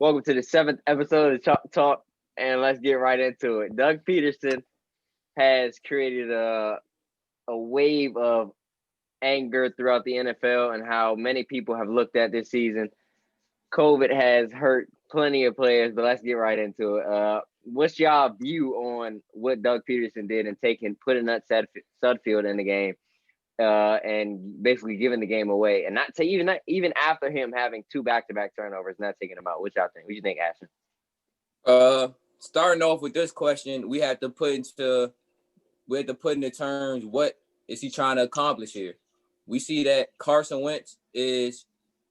Welcome to the seventh episode of Chalk Talk, and let's get right into it. Doug Peterson has created a wave of anger throughout the NFL and how many people have looked at this season. COVID has hurt plenty of players, but let's get right into it. What's y'all view on what Doug Peterson did and putting that Sudfield in the game, and basically giving the game away, and not even after him having two back-to-back turnovers, not taking them out? What y'all think? What you think, Ashton? Starting off with this question, we had to put into terms, what is he trying to accomplish here? We see that Carson Wentz is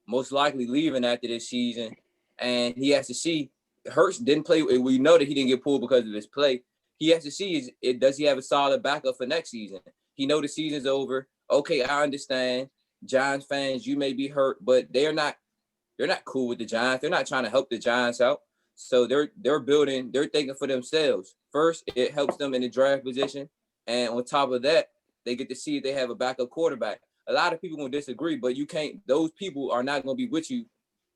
most likely leaving after this season, and he has to see Hurts didn't play. We know that he didn't get pulled because of his play. He has to see does he have a solid backup for next season? He know the season's over. Okay, I understand. Giants fans, you may be hurt, but they're not cool with the Giants. They're not trying to help the Giants out. So they're thinking for themselves. First, it helps them in the draft position. And on top of that, they get to see if they have a backup quarterback. A lot of people will disagree, but those people are not going to be with you.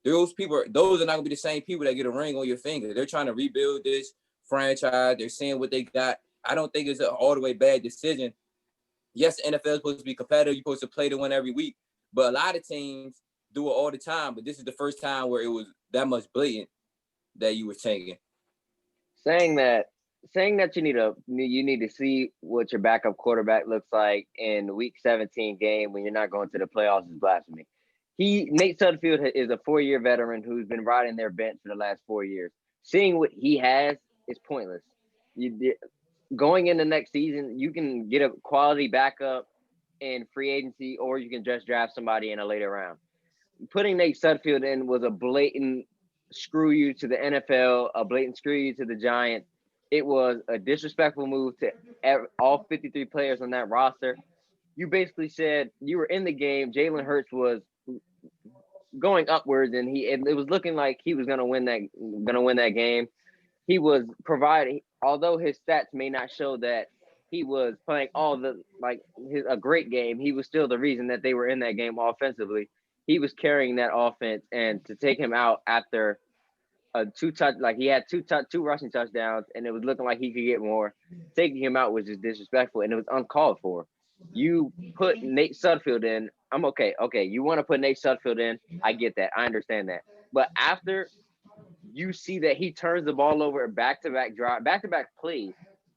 Those are not going to be the same people that get a ring on your finger. They're trying to rebuild this franchise. They're seeing what they got. I don't think it's an all the way bad decision. Yes, the NFL is supposed to be competitive. You're supposed to play to win every week. But a lot of teams do it all the time. But this is the first time where it was that much blatant that you were taking. saying that saying that you need to see what your backup quarterback looks like in Week 17 game when you're not going to the playoffs is blasphemy. Nate Sudfeld is a 4-year veteran who's been riding their bench for the last 4 years. Seeing what he has is pointless. You Going into next season, you can get a quality backup in free agency, or you can just draft somebody in a later round. Putting Nate Sudfeld in was a blatant screw you to the NFL, a blatant screw you to the Giants. It was a disrespectful move to all 53 players on that roster. You basically said you were in the game. Jalen Hurts was going upwards, and it was looking like he was gonna win that game. He was providing, although his stats may not show that he was playing a great game. He was still the reason that they were in that game offensively. He was carrying that offense, and to take him out after he had two rushing touchdowns, and it was looking like he could get more. Taking him out was just disrespectful, and it was uncalled for. You put Nate Sudfeld in. I'm okay. Okay, you want to put Nate Sudfeld in? I get that. I understand that. But after you see that he turns the ball over back to back plays,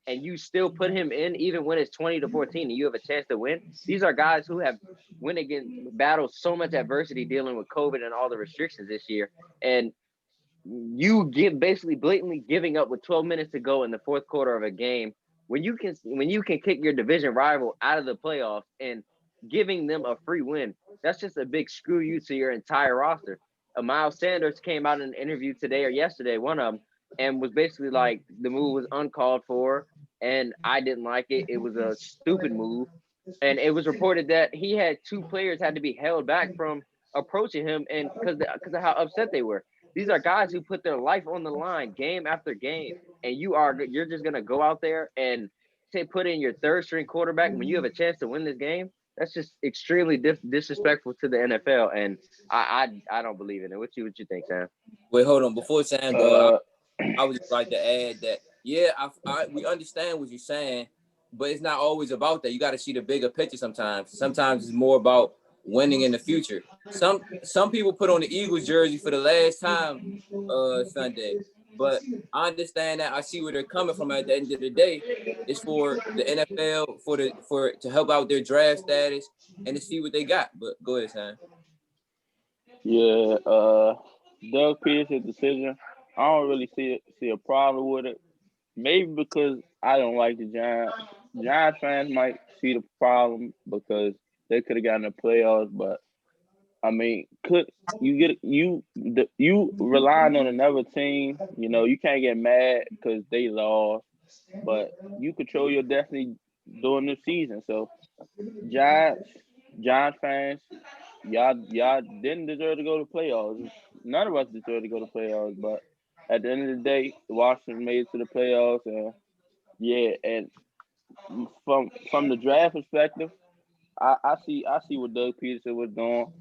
and you still put him in even when it's 20-14 and you have a chance to win. These are guys who have went against battled so much adversity dealing with COVID and all the restrictions this year, and you give basically blatantly giving up with 12 minutes to go in the fourth quarter of a game when you can kick your division rival out of the playoffs and giving them a free win. That's just a big screw you to your entire roster. Miles Sanders came out in an interview today or yesterday, one of them, and was basically like the move was uncalled for, and I didn't like it. It was a stupid move, and it was reported that he had two players had to be held back from approaching him, and because of how upset they were. These are guys who put their life on the line game after game, and you're just gonna go out there and put in your third string quarterback when you have a chance to win this game. That's just extremely disrespectful to the NFL, and I don't believe in it. What you think, Sam? Wait, hold on. Before Sam go, I would just like to add that, yeah, we understand what you're saying, but it's not always about that. You got to see the bigger picture sometimes. Sometimes it's more about winning in the future. Some people put on the Eagles jersey for the last time Sunday, but I understand that. I see where they're coming from. At the end of the day, it's for the NFL to help out their draft status and to see what they got. But go ahead, Sam. Yeah, Doug Peterson's decision, I don't really see a problem with it. Maybe because I don't like the Giants. Giants fans might see the problem because they could have gotten the playoffs, but I mean, could you get you relying on another team? You know, you can't get mad because they lost, but you control your destiny during the season. So Giants, Giants fans, y'all didn't deserve to go to playoffs. None of us deserve to go to playoffs, but at the end of the day, Washington made it to the playoffs, and yeah, and from the draft perspective, I see what Doug Peterson was doing.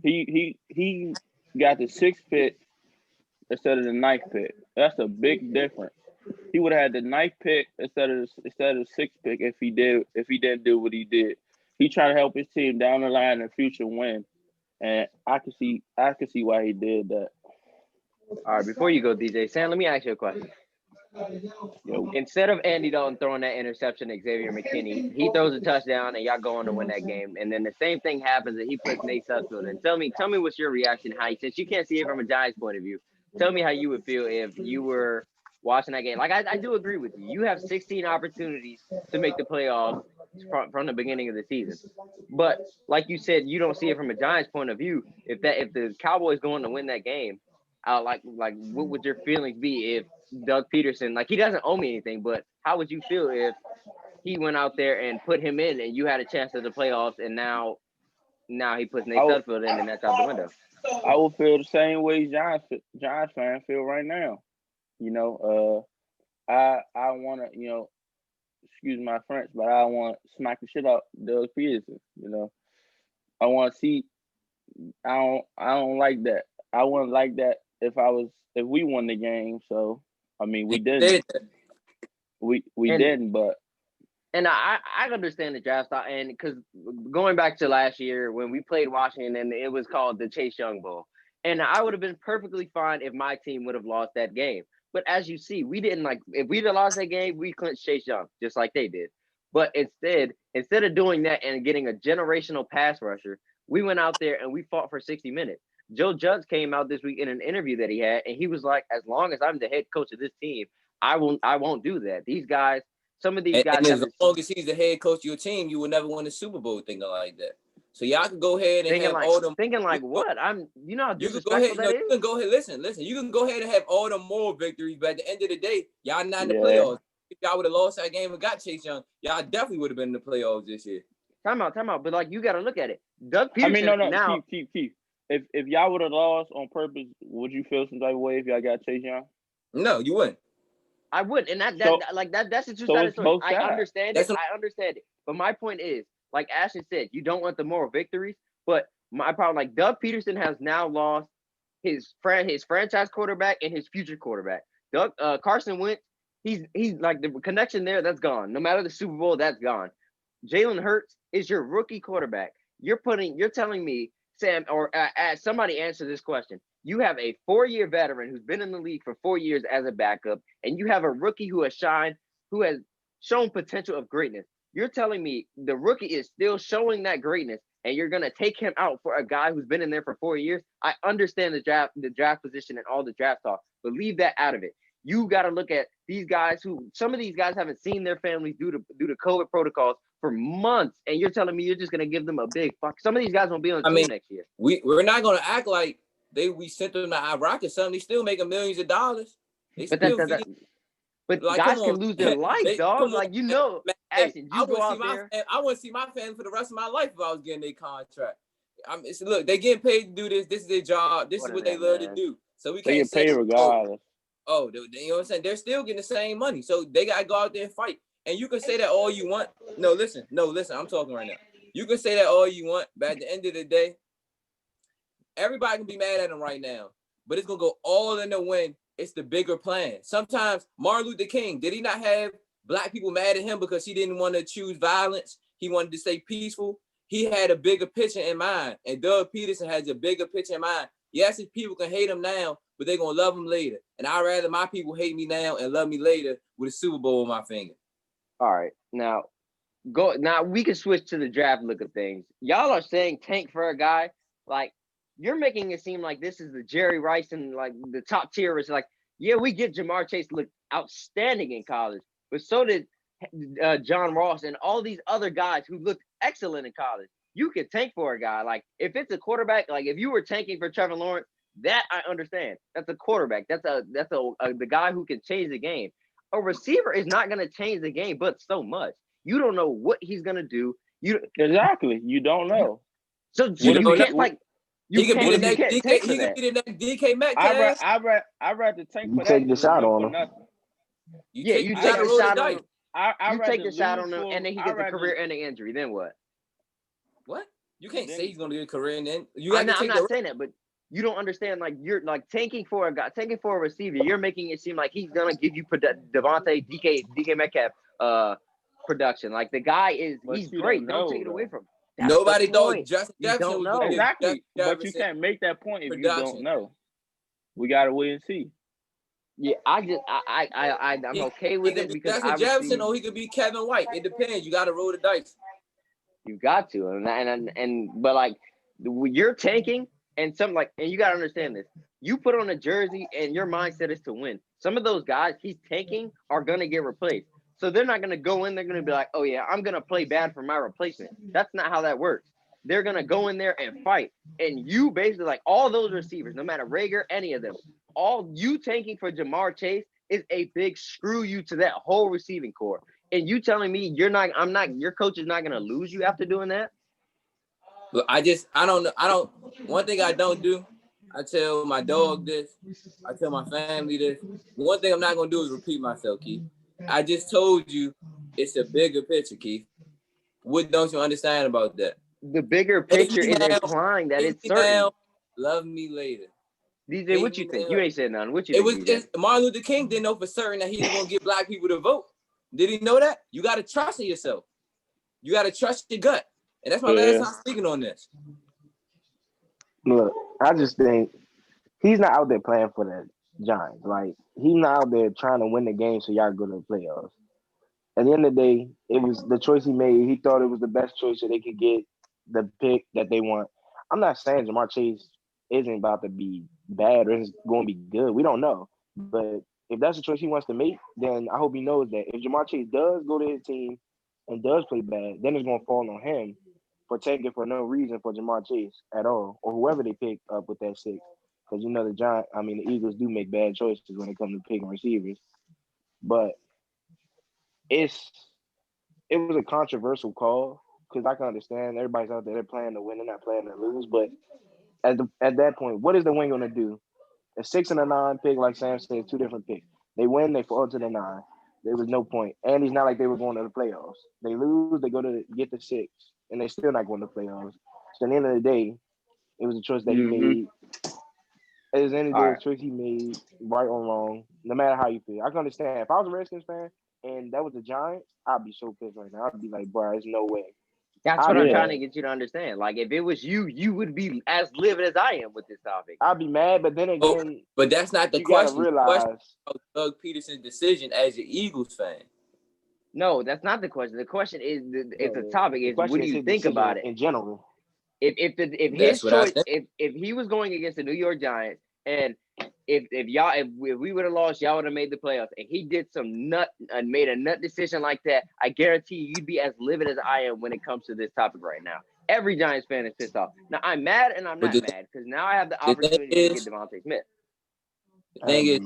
He got the sixth pick instead of the ninth pick. That's a big difference. He would have had the ninth pick instead of the sixth pick if he didn't do what he did. He tried to help his team down the line in the future win, and I can see why he did that. All right, before you go, DJ Sam, let me ask you a question. Yo, Instead of Andy Dalton throwing that interception to Xavier McKinney, he throws a touchdown and y'all go on to win that game. And then the same thing happens and he puts Nate Sudfeld. And tell me what's your reaction, since you can't see it from a Giants point of view, tell me how you would feel if you were watching that game. Like, I do agree with you. You have 16 opportunities to make the playoffs from the beginning of the season. But like you said, you don't see it from a Giants point of view. If the Cowboys go on to win that game, like what would your feelings be if Doug Peterson, like, he doesn't owe me anything, but how would you feel if he went out there and put him in and you had a chance at the playoffs and now he puts Nate Sudfeld in and that's out the window? I would feel the same way Giants fans feel right now. You know, I want to, you know, excuse my French, but I want to smack the shit out Doug Peterson. You know, I want to see. I don't like that. I wouldn't like that if we won the game. So I mean, we didn't. We didn't, but. And I understand the draft style, and because going back to last year when we played Washington and it was called the Chase Young Bowl, and I would have been perfectly fine if my team would have lost that game. But as you see, we didn't, like, if we'd have lost that game, we clinched Chase Young just like they did. But instead of doing that and getting a generational pass rusher, we went out there and we fought for 60 minutes. Joe Judge came out this week in an interview that he had, and he was like, "As long as I'm the head coach of this team, I won't do that. These guys." Some of these guys. And as long as he's the head coach of your team, you will never win a Super Bowl thinking like that. So y'all can go ahead and have all them. Thinking like what? You know how disrespectful you can go ahead. that is? You can go ahead. Listen. You can go ahead and have all the moral victories, but at the end of the day, y'all not in the playoffs. If y'all would have lost that game and got Chase Young, y'all definitely would have been in the playoffs this year. Time out. But like, you got to look at it. Doug Peterson. I mean, no. Now, Keith. If y'all would have lost on purpose, would you feel some type of way if y'all got Chase Young? No, you wouldn't. I wouldn't, and that's a two-sided story. I understand it. I understand it. But my point is, like Ashton said, you don't want the moral victories. But my problem, like, Doug Peterson has now lost his franchise quarterback and his future quarterback. Carson Wentz, he's like, the connection there, that's gone. No matter the Super Bowl, that's gone. Jalen Hurts is your rookie quarterback. You're telling me, Sam, or somebody answer this question. You have a 4-year veteran who's been in the league for 4 years as a backup, and you have a rookie who has shown potential of greatness. You're telling me the rookie is still showing that greatness, and you're going to take him out for a guy who's been in there for 4 years? I understand the draft position and all the draft talk, but leave that out of it. You got to look at these guys some of these guys haven't seen their families due to COVID protocols for months, and you're telling me you're just going to give them a big fuck. Some of these guys won't be on the team next year. We're not going to act like we sent them to Iraq or something. They still making millions of dollars. But like, guys can lose their life, dog. Like, you know, Ashton, I want to see my family for the rest of my life if I was getting their contract. Look, they getting paid to do this. This is their job. This is what they love to do. So we can't say regardless. Oh, you know what I'm saying? They're still getting the same money. So they got to go out there and fight. And you can say that all you want. No, listen. I'm talking right now. You can say that all you want, but at the end of the day, everybody can be mad at him right now, but it's going to go all in the win. It's the bigger plan. Sometimes Martin Luther King, did he not have black people mad at him because he didn't want to choose violence? He wanted to stay peaceful. He had a bigger picture in mind, and Doug Peterson has a bigger picture in mind. Yes, his people can hate him now, but they're going to love him later. And I'd rather my people hate me now and love me later with a Super Bowl on my finger. All right. Now we can switch to the draft look of things. Y'all are saying tank for a guy. Like, you're making it seem like this is the Jerry Rice and, like, the top tier. It's like, yeah, we get Jamar Chase look outstanding in college, but so did John Ross and all these other guys who looked excellent in college. You can tank for a guy. Like, if it's a quarterback, like if you were tanking for Trevor Lawrence, that I understand. That's a quarterback. That's the guy who can change the game. A receiver is not going to change the game, but so much. You don't know what he's going to do. Exactly. You don't know. So you can't, like, he could be the next DK Metcalf. I read the tank for that. You take the shot on him. You take the shot on him. You take the shot on him, and then he gets a career-ending injury. Then what? What? You can't say he's going to get a career-ending. I'm not saying that, but You don't understand. Like you're like tanking for a receiver. You're making it seem like he's gonna give you Devontae DK Metcalf production. Like the guy he's great. Don't take it away from him. That's Nobody the thought point. Justin You Jefferson don't was know. going to give Exactly, Justin but you Jefferson can't make that point if you production. don't know. We gotta wait and see. Yeah, I'm okay with He it could be because Justin Jefferson or he could be Kevin White. It depends. You got to roll the dice. you got to, but like you're tanking and you got to understand this. You put on a jersey and your mindset is to win. Some of those guys he's tanking are gonna get replaced, so they're not gonna go in. They're gonna be like, oh yeah, I'm gonna play bad for my replacement. That's not how that works. They're gonna go in there and fight, and you basically like all those receivers, no matter Rager, any of them, all you tanking for Jamar Chase is a big screw you to that whole receiving core. And you telling me your coach is not gonna lose you after doing that? But I don't. One thing I don't do, I tell my dog this. I tell my family this. One thing I'm not gonna do is repeat myself, Keith. I just told you it's a bigger picture, Keith. What don't you understand about that? The bigger picture is implying that it's certain. Now, love me later. DJ, what you think? You ain't said nothing. What you think? It's Martin Luther King didn't know for certain that he was gonna get black people to vote. Did he know that? You gotta trust in yourself. You gotta trust your gut. And that's my last time speaking on this. Look, I just think he's not out there playing for the Giants. Like, he's not out there trying to win the game so y'all go to the playoffs. At the end of the day, it was the choice he made. He thought it was the best choice so they could get the pick that they want. I'm not saying Jamar Chase isn't about to be bad or is going to be good. We don't know. But if that's the choice he wants to make, then I hope he knows that if Jamar Chase does go to his team and does play bad, then it's going to fall on him for taking for no reason for Jamar Chase at all, or whoever they pick up with that 6. Because the Eagles do make bad choices when it comes to picking receivers. But it was a controversial call because I can understand everybody's out there, they're playing to win, they're not playing to lose. But at that point, what is the win going to do? A 6 and a 9 pick, like Sam said, 2 different picks. They win, they fall to the 9. There was no point. And it's not like they were going to the playoffs. They lose, they go to get the 6, and they're still not going to the playoffs. So at the end of the day, it was a choice that he made. It was any day a choice he made, right or wrong, no matter how you feel. I can understand. If I was a Redskins fan and that was the Giants, I'd be so pissed right now. I'd be like, bro, there's no way. That's what I'm trying to get you to understand. Like, if it was you, you would be as livid as I am with this topic. I'd be mad, but then again, but that's not the question. You gotta realize Doug Peterson's decision as an Eagles fan. No, that's not the question. The question is, it's a topic. Is what do you think about it in general? If his choice, if he was going against the New York Giants, and if we would have lost, y'all would have made the playoffs, and he did made a nut decision like that, I guarantee you'd be as livid as I am when it comes to this topic right now. Every Giants fan is pissed off. Now I'm mad and I'm not mad because now I have the opportunity to get Devontae Smith. The thing is,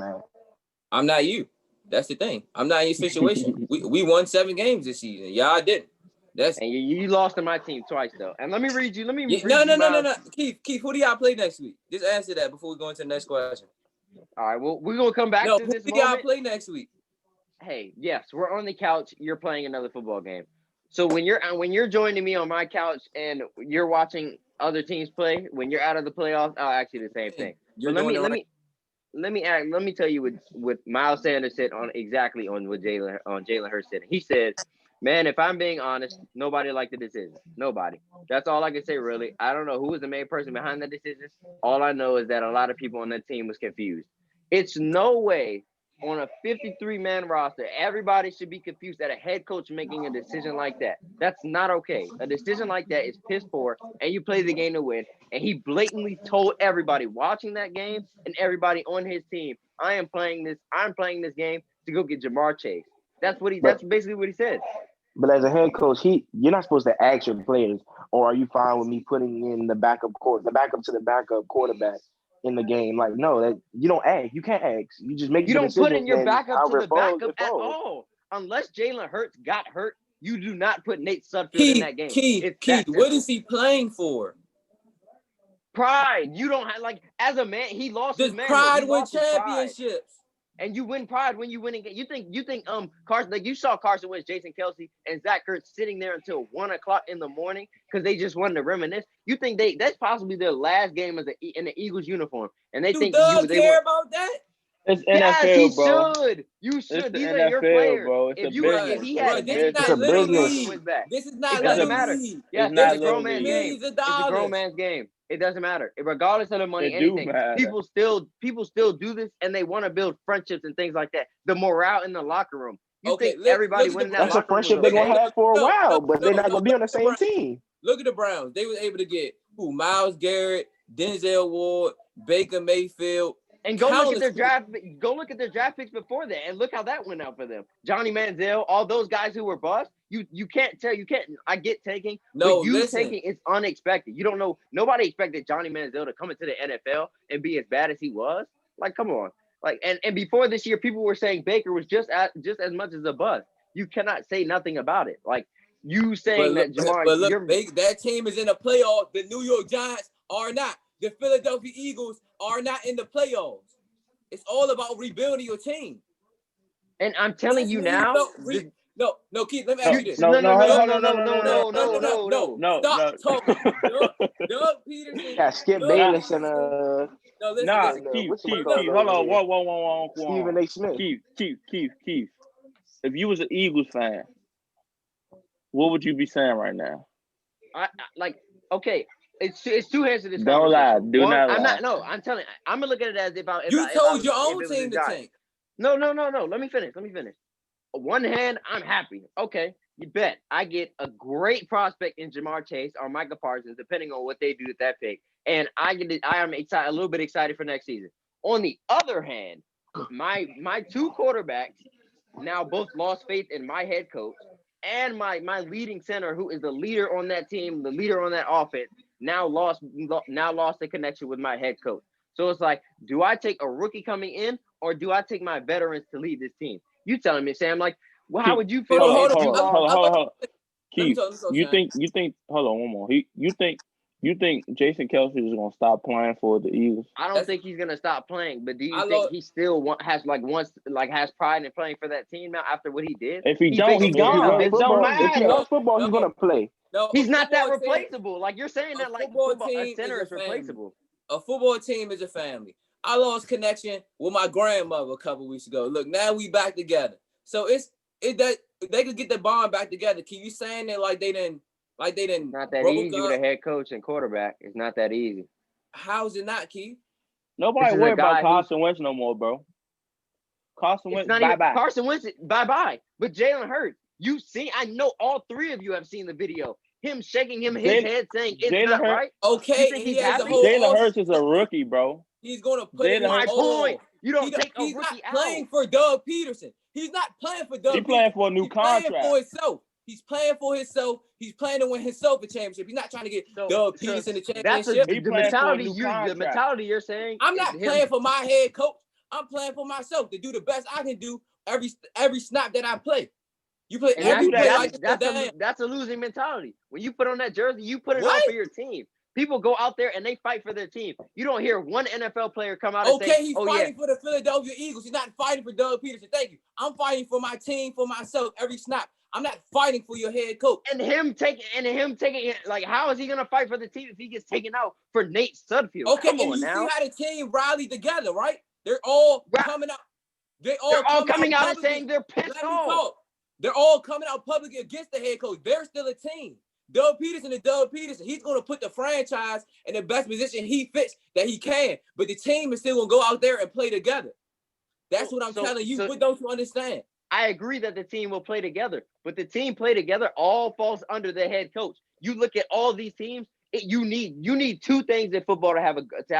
I'm not you. That's the thing. I'm not in your situation. we won 7 games this season. Y'all didn't. And you lost to my team twice though. And let me read you. No. Keith, who do y'all play next week? Just answer that before we go into the next question. All right. Well, we're gonna come back to this. Who do y'all play next week? Hey, yes, we're on the couch. You're playing another football game. So when you're joining me on my couch and you're watching other teams play, when you're out of the playoffs, actually the same thing. Let me tell you what Miles Sanders said on what Jalen Hurts said. He said, man, if I'm being honest, nobody liked the decision. Nobody. That's all I can say, really. I don't know who was the main person behind the decision. All I know is that a lot of people on that team was confused. It's no way on a 53-man roster, everybody should be confused at a head coach making a decision like that. That's not okay. A decision like that is piss poor, and you play the game to win. And he blatantly told everybody watching that game and everybody on his team, I'm playing this game to go get Jamar Chase. That's basically what he said. But as a head coach, you're not supposed to ask your players, or are you fine with me putting in the backup to the backup quarterback in the game? Like, no, that you don't ask. You can't ask. You just make. You don't put in your backup to the backup at all, unless Jalen Hurts got hurt. You do not put Nate Sudfeld in that game. Keith, what is he playing for? Pride. You don't have as a man. He lost his man. Pride win championships. And you win pride when you win a game. You think Carson, like you saw Carson Wentz, Jason Kelsey, and Zach Ertz sitting there until 1:00 in the morning because they just wanted to reminisce. You think that's possibly their last game in the Eagles uniform, and they think Doug they care want about that? It's yes, NFL, he bro. should. You It's should. the These are your NFL, players. bro. It's a If business. he It's had a This is business. not a Little business. League. This is not It doesn't Little matter. League. Yes, It's not it's a grown Little man's League. game. Millions of It's a grown dollars. man's game. It doesn't matter. Regardless of the money, It do anything. matter. People still do this, and they want to build friendships and things like that. The morale in the locker room. You Okay, think everybody look at winning the that That's a locker room was friendship they're okay? gonna have for a while, but they're not no, gonna be on the look at the same Browns. team. Look at the Browns. They was able to get Myles Garrett, Denzel Ward, Baker Mayfield. And go look at their Countless draft picks before that, and look how that went out for them. Johnny Manziel, all those guys who were bust. You can't. I get taking. No, but you listen. taking is unexpected. You don't know. Nobody expected Johnny Manziel to come into the NFL and be as bad as he was. Like, come on. Like, and before this year, people were saying Baker was just as much as a bust. You cannot say nothing about it. Like you saying that Jamar. But look, that team is in the playoffs. The New York Giants are not. The Philadelphia Eagles are not in the playoffs. It's all about rebuilding your team. And I'm telling you now. No, Keith, let me ask you this. No. Stop talking. Doug Peterson. Yeah, Skip Bayless and No, listen, Nah, listen. Keith. what's the Hold on. Whoa. Stephen A. Smith. Keith. If you was an Eagles fan, what would you be saying right now? Okay. It's two hands to this. Don't lie. Do not lie. I'm not. No, I'm telling. I'm gonna look at it as if you told your own team to tank. No. Let me finish. One hand, I'm happy. Okay, you bet. I get a great prospect in Jamar Chase or Micah Parsons, depending on what they do with that pick, and I am excited, a little bit excited for next season. On the other hand, my two quarterbacks now both lost faith in my head coach and my leading center, who is the leader on that team, the leader on that offense. Now lost the connection with my head coach. So it's like, do I take a rookie coming in or do I take my veterans to lead this team? You telling me, Sam? Like, well, how would you feel? Hold on. Keith, you think? Hold on, one more. You think Jason Kelsey is gonna stop playing for the Eagles? I don't think he's gonna stop playing, but do you think he still has pride in playing for that team now after what he did? If he don't, he gone. It don't matter. If he loves football, he's gonna play. No, he's not that replaceable. Like you're saying that, like a center is replaceable. A football team is a family. I lost connection with my grandmother a couple weeks ago. Look, now we back together. So that they could get the bond back together. Can you saying that like they didn't not that easy with a head coach and quarterback. It's not that easy. How's it not, Keith? Nobody worry about Carson Wentz no more, bro. Carson Wentz, bye-bye. Carson Wentz, bye-bye. But Jalen Hurts, I know all three of you have seen the video. Him shaking his head saying it's not right. Okay, he has Jalen Hurts is a rookie, bro. He's gonna put it in my point. You don't take a rookie out. He's not playing for Doug Peterson. He's not playing for Doug. He's playing for a new contract. Playing for himself. He's playing for himself. He's playing to win himself a championship. He's not trying to get Doug Peterson the championship. The mentality you're saying. I'm not playing for my head coach. I'm playing for myself to do the best I can do every snap that I play. You play every play that's a losing mentality. When you put on that jersey, you put it on for your team. People go out there and they fight for their team. You don't hear one NFL player come out and say, he's fighting for the Philadelphia Eagles. He's not fighting for Doug Peterson. Thank you. I'm fighting for my team, for myself, every snap. I'm not fighting for your head coach. And him taking like, how is he gonna fight for the team if he gets taken out for Nate Sudfeld? Okay, and you see how the team rallied together, right? They're all coming out. They're all coming out and saying they're pissed off. They're all coming out publicly against the head coach. They're still a team. Doug Peterson is Doug Peterson. He's going to put the franchise in the best position he fits that he can. But the team is still going to go out there and play together. That's what I'm telling you. What don't you understand? I agree that the team will play together, but the team play together all falls under the head coach. You look at all these teams. You need two things in football to have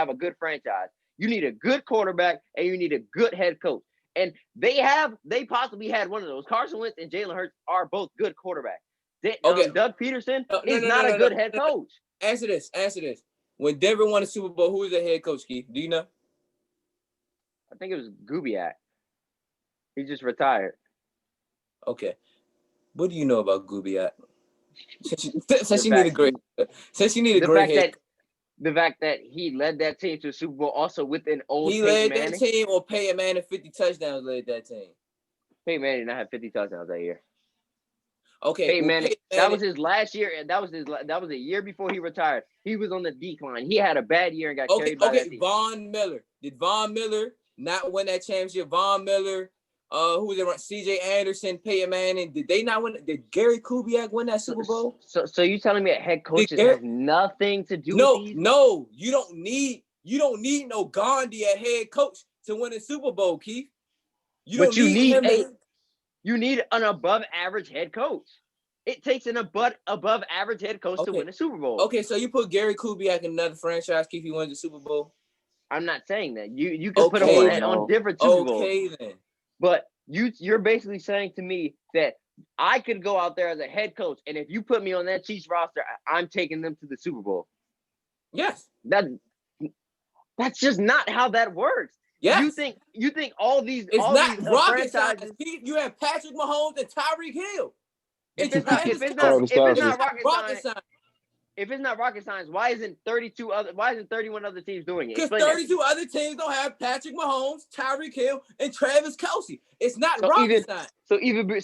a good franchise. You need a good quarterback and you need a good head coach. And they possibly had one of those. Carson Wentz and Jalen Hurts are both good quarterbacks. Doug Peterson is not a good head coach. Answer this. When Denver won the Super Bowl, who was the head coach, Keith? Do you know? I think it was Kubiak. He just retired. Okay. What do you know about Kubiak? Since you need a great head. the fact that he led that team to a Super Bowl also with an old He Peyton led Manning. that team, or Peyton Manning 50 touchdowns led that team. Peyton Manning did not have 50 touchdowns that year. Okay, Peyton Manning, Peyton that was his last year, and that was a year before he retired. He was on the decline. He had a bad year and got carried by that team. Von Miller. Did Von Miller not win that championship? Von Miller, who was it? C.J. Anderson, Peyton Manning. Did they not win? Did Gary Kubiak win that Super Bowl? So you telling me that head coaches has nothing to do with these? No, you don't need no Gandhi at head coach to win a Super Bowl, Keith. You need an above average head coach. It takes an above average head coach to win a Super Bowl. Okay, so you put Gary Kubiak in another franchise, Keith, he wins the Super Bowl. I'm not saying that. You can put him on different Super Bowls. Okay, then. But you're basically saying to me that I could go out there as a head coach, and if you put me on that Chiefs roster, I'm taking them to the Super Bowl. Yes. That's just not how that works. Yes. You think all these it's all not these rocket science. You have Patrick Mahomes and Tyreek Hill. If it's not rocket science, why isn't 31 other teams doing it? Because 32 other teams don't have Patrick Mahomes, Tyreek Hill, and Travis Kelce. It's not rocket science. So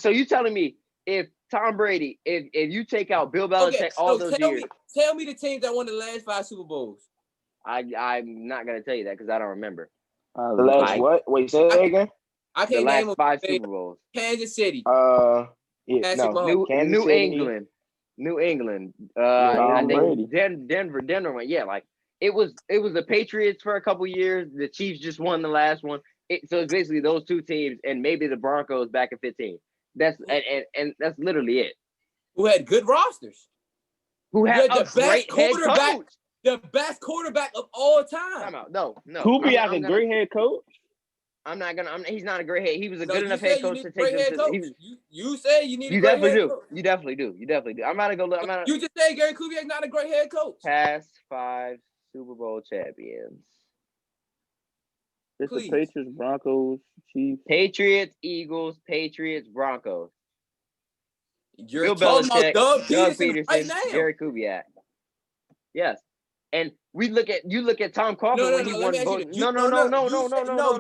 you telling me if Tom Brady, if you take out Bill Belichick those years, tell me the teams that won the last 5 Super Bowls. I'm not gonna tell you that because I don't remember. The last what? Wait, say that again. I can't name 5 Super Bowls. Kansas City. New England. I think Denver went. Yeah, like it was the Patriots for a couple years. The Chiefs just won the last one. So it's basically those two teams and maybe the Broncos back in 15. That's and that's literally it. Who had good rosters? Who had the best quarterback? The best quarterback of all time. No. Kubiak a great head coach. He's not a great head. He was a good enough head coach to take them to. You said you need. You definitely do. You definitely do. I'm not gonna go. You just said Gary Kubiak's not a great head coach. Past 5 Super Bowl champions. It's the Patriots, Broncos, Chiefs. Patriots, Eagles, Patriots, Broncos. You're Bill Belichick, Doug Peterson, right now. Gary Kubiak. Yes. And you look at Tom Coughlin when he won both. No.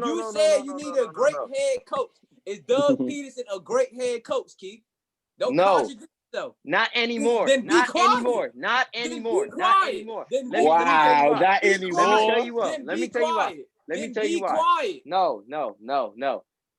You said you need a great head coach. Is Doug Peterson a great head coach, Keith? Don't contradict yourself. Not anymore. Then not anymore. Not anymore. Not anymore. Let me tell you why. No.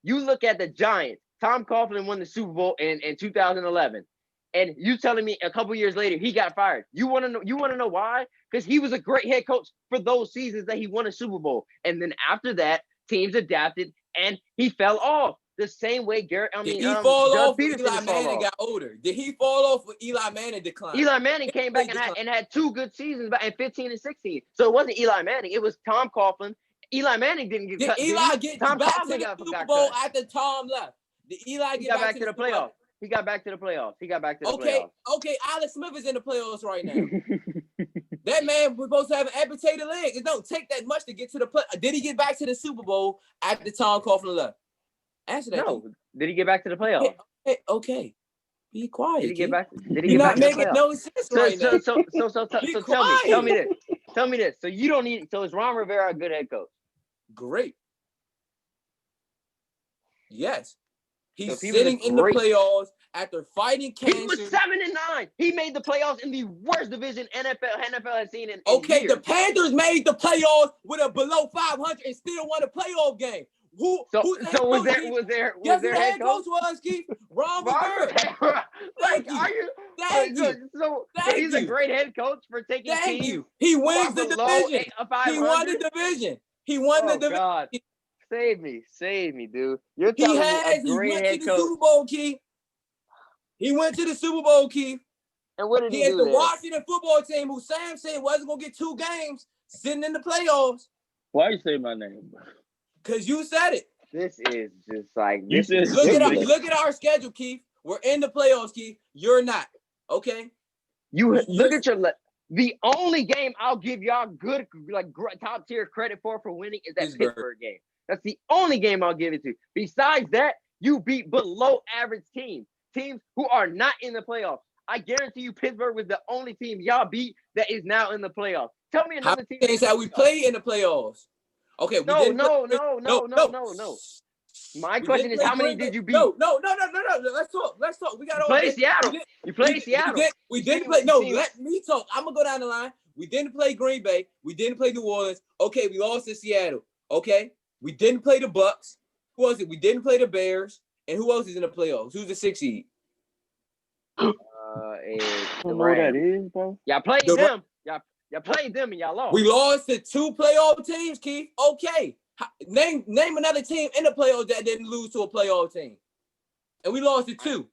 You look at the Giants. Tom Coughlin won the Super Bowl in 2011. And you telling me a couple years later he got fired. You want to know why? Because he was a great head coach for those seasons that he won a Super Bowl. And then after that, teams adapted and he fell off. The same way Did he fall off when Eli Manning got older? Did he fall off when Eli Manning declined? Eli Manning came back and had 2 good seasons in 15 and 16. So it wasn't Eli Manning. It was Tom Coughlin. Eli Manning didn't get cut. Did Eli get back to the Super Bowl after Tom left? Did Eli get back to the playoffs? He got back to the playoffs. Okay, Alex Smith is in the playoffs right now. That man was supposed to have an amputated leg. It don't take that much to get to the play. Did he get back to the Super Bowl after Tom Coughlin left? Answer that. No. Did he get back to the playoffs? Okay. Be quiet. Did he get back? You're not making no sense right now. So tell me this. So you don't need. So is Ron Rivera a good head coach? Great. Yes. He's sitting in the playoffs after fighting cancer. He was 7-9. He made the playoffs in the worst division NFL has seen in Okay, years. the Panthers made the playoffs with a below 500 and still won a playoff game. Was there head coach was, Keith? Ron Rivera. Thank you. So he's a great head coach for taking teams. Thank you. He wins the division. He won the division. He won the division. God. Save me, dude. You're telling me a great head coach. Super Bowl, Keith. He went to the Super Bowl, Keith. And what did he do? He had the Washington football team, who Sam said wasn't gonna get 2 games, sitting in the playoffs. Why you say my name, bro? Because you said it. This is just like look at our schedule, Keith. We're in the playoffs, Keith. You're not. Okay. Look at the only game I'll give y'all good, top tier credit for winning is that Pittsburgh game. That's the only game I'll give it to. Besides that, you beat below average teams who are not in the playoffs. I guarantee you Pittsburgh was the only team y'all beat that is now in the playoffs. Tell me How another team. many games have we played in the playoffs? Okay, No. My We question didn't is, play how many Green Bay. did you beat? No. Let's talk. We got You all played day. Seattle. You played Seattle. We didn't play. No, let me talk. I'm gonna go down the line. We didn't play Green Bay. We didn't play New Orleans. Okay, we lost to Seattle. Okay, we didn't play the Bucks. Who was it? We didn't play the Bears. And who else is in the playoffs? Who's the 6th seed? It's I the don't know what that Rams. is, bro. Y'all played them. Y'all played them and y'all lost. We lost to 2 playoff teams, Keith. Okay. Name another team in the playoffs that didn't lose to a playoff team. And we lost to 2.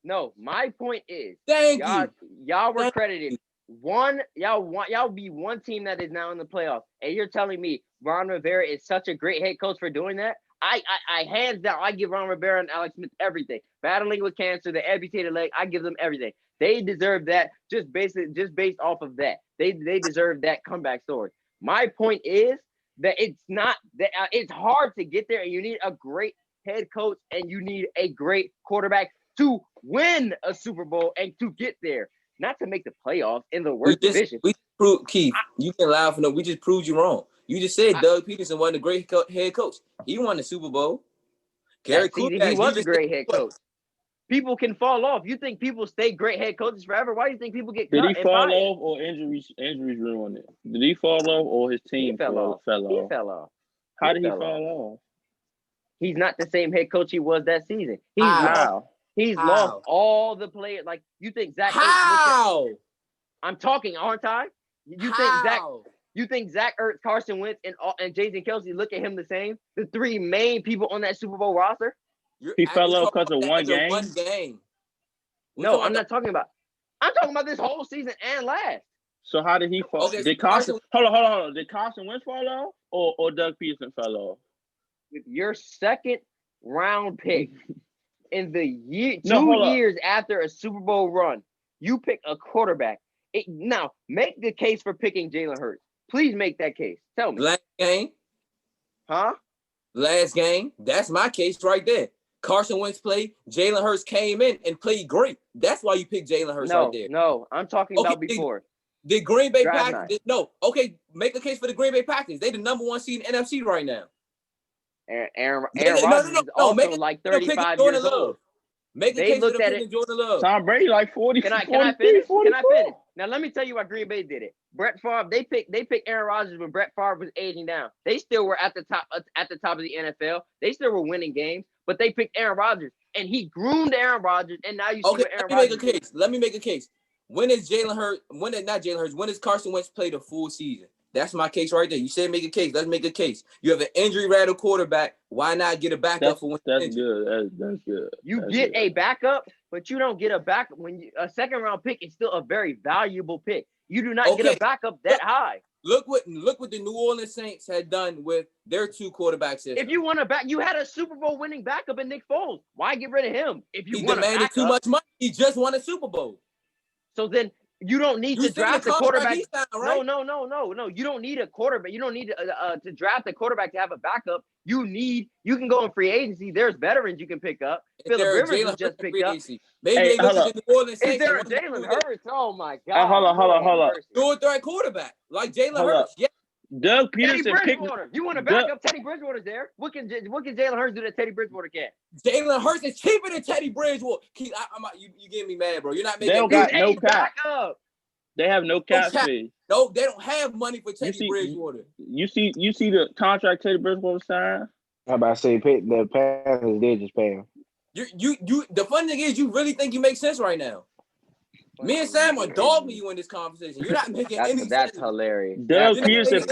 No, my point is, Thank you. Y'all were credited. Y'all be one team that is now in the playoffs. And you're telling me Ron Rivera is such a great head coach for doing that? I hands down, I give Ron Rivera and Alex Smith everything. Battling with cancer, the amputated leg, I give them everything. They deserve that just based off of that. They deserve that comeback story. My point is that it's hard to get there, and you need a great head coach and you need a great quarterback to win a Super Bowl and to get there, not to make the playoffs in the worst division. We proved, Keith, you can lie for no. We just proved you wrong. You just said Doug Peterson wasn't a great head coach. He won the Super Bowl. Gary Kubiak, he was a great head coach. People can fall off. You think people stay great head coaches forever? Why do you think people get cut? Did he fall off or injuries ruined it? Did he fall off or his team fell off? He fell off. How did he fall off? He's not the same head coach he was that season. He's lost all the players. Like, you think Zach? How? I'm talking, aren't I? You think Zach Ertz, Carson Wentz, and Jason Kelsey look at him the same? The 3 main people on that Super Bowl roster? He fell off because of one game? No, I'm not talking about. I'm talking about this whole season and last. So how did he fall? Okay, did Carson? Hold on. Did Carson Wentz fall off, or Doug Peterson fell off? With your 2nd round pick in the year, 2 years after a Super Bowl run, you pick a quarterback. Now make the case for picking Jalen Hurts. Please make that case. Tell me. Last game. Huh? Last game. That's my case right there. Carson Wentz played. Jalen Hurts came in and played great. That's why you picked Jalen Hurts right there. No, I'm talking about before. The Green Bay Packers. Okay, make a case for the Green Bay Packers. They the number 1 seed in NFC right now. Aaron Rodgers is also like 35 years old. Make a case for the Jordan Love. Tom Brady like 40. Can I finish? Can I finish? Now let me tell you why Green Bay did it. Brett Favre, they picked Aaron Rodgers when Brett Favre was aging down. They still were at the top of the NFL. They still were winning games, but they picked Aaron Rodgers, and he groomed Aaron Rodgers, and now you see what Aaron Rodgers. Let me make a case. When is Carson Wentz played a full season? That's my case right there. You said make a case. Let's make a case. You have an injury-rattled quarterback. Why not get a backup for when that's good. That's good. You get a backup, but you don't get a backup. A 2nd-round pick is still a very valuable pick. You do not get a backup that high. Look what the New Orleans Saints had done with their 2 quarterbacks. If you want you had a Super Bowl winning backup in Nick Foles. Why get rid of him? If you he demanded too much money, he just won a Super Bowl. So then you don't need to draft a quarterback. Right? No. You don't need a quarterback. You don't need to draft a quarterback to have a backup. You can go in free agency. There's veterans you can pick up. Phillip Rivers was just picked up. Maybe they look at the New Orleans Saints. Is there a Jalen Hurts? Oh my God. Hold on. Do a threat quarterback like Jalen Hurts. Yeah. Doug Peterson picked. You want to back up Teddy Bridgewater's there? What can Jalen Hurts do that Teddy Bridgewater can't? Jalen Hurts is cheaper than Teddy Bridgewater. Keith, you getting me mad, bro. You're not making. They don't got no cap. They have no cap space. No, they don't have money for Teddy Bridgewater. You see the contract Teddy Bridgewater signed? How about say the Panthers did just pay him? You. The funny thing is, you really think you make sense right now. Me and Sam are dogging you in this conversation. You're not making any sense. That's hilarious. Doug Peterson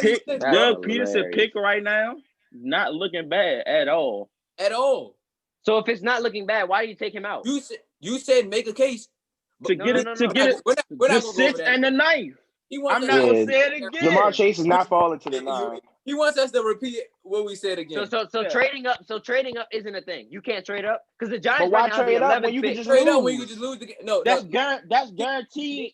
pick right now, not looking bad at all. At all. So if it's not looking bad, why do you take him out? You said make a case. To get it, we're not the 6th and the 9th. I'm not gonna say it again. Jamar Chase is not falling to the 9. He wants us to repeat what we said again. So trading up isn't a thing. You can't trade up because the Giants. But why trade up when you can just trade up when you can just lose the game? No, that's guaranteed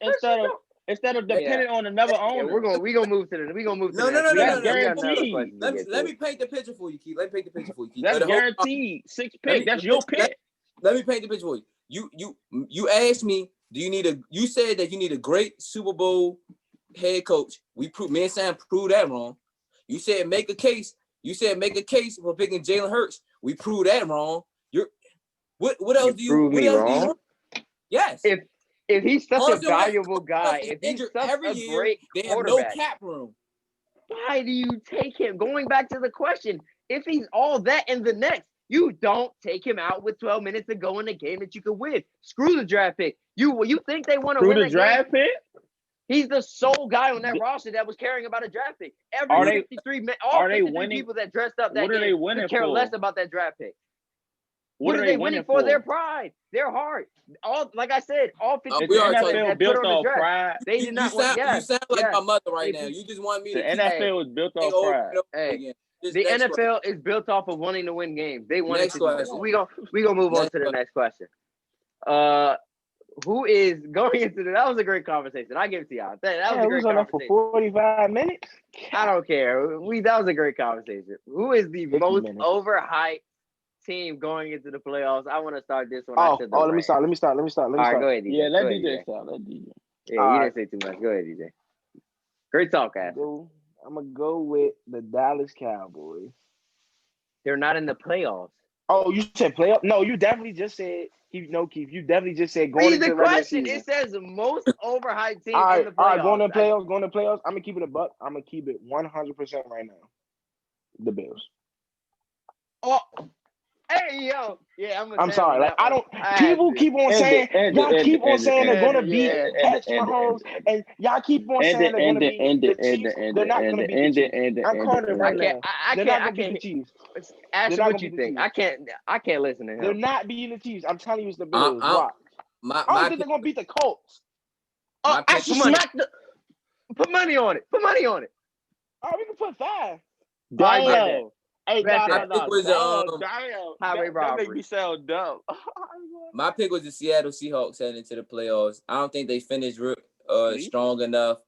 instead of depending on another owner. We gonna move to No. That's guaranteed. Let me paint the picture for you, Keith. That's guaranteed. 6th pick. That's your pick. Let me paint the picture for you. You asked me You said that you need a great Super Bowl head coach. Me and Sam proved that wrong. You said make a case. For picking Jalen Hurts. We proved that wrong. What else do you prove me wrong? Yes. If he's such Carson a valuable guy, if he's injured such every a year, great they have no quarterback, cap room. why do you take him? Going back to the question, if he's all that and the next, you don't take him out with 12 minutes to go in a game that you could win. Screw the draft pick. You think they want to win Through the that draft game? pick? He's the sole guy on that roster that was caring about a draft pick. Are Every they- 53 men, all are they 53 winning? people that dressed up that What are they game winning could care for? less about that draft pick. What are they winning for? Their pride, their heart. All, like I said, all 50 we The are that talking- NFL put built on the off draft. pride. They did not want. You sound like my mother right They- now. You just want me The to keep NFL was built saying off over pride. and over Hey, again. Just The next NFL question. is built off of wanting to win games. They wanted Next to do that. question. We gonna move on Next to the question. next question. Who is going into that was a great conversation. I give it to y'all. That was a we great was on that for conversation. 45 minutes. I don't care. That was a great conversation. Who is the 50 most minutes. overhyped team going into the playoffs? I want to start this one. I said the Let me Rams. start. Let me start. All right, go ahead, DJ. Yeah, let Go ahead, DJ start. Let DJ. Yeah, All you right. didn't say too much. Go ahead, DJ. Great talk, Ash. I'm gonna go with the Dallas Cowboys. They're not in the playoffs. Oh, you said playoff? No, you definitely just said Keith. You definitely just said going Read into the the regular question. season. It says most overhyped team All in the playoffs. right, going to playoffs. I'm gonna keep it a buck. I'm gonna keep it 100% right now. The Bills. Oh, hey yo, yeah, I'm sorry. Like I don't. People keep on saying y'all keep on saying they're gonna beat Patrick Mahomes, and y'all keep on saying they're gonna beat the Chiefs. They're not gonna beat the Chiefs. I'm calling it right now. They're not gonna beat the Chiefs. Ask They're not what you gonna beat think. the I can't listen to him. They're not beating the Chiefs. I'm telling you, it's the Bills. I Watch. I don't think they're gonna beat the Colts. My I pick- should smack the. Put money on it. Put money on it. All right, we can put 5. Damn. Hey, Bet no. that. pick was, Damn. Highway That robbery. make me sound dumb. My pick was the Seattle Seahawks heading into the playoffs. I don't think they finished strong enough.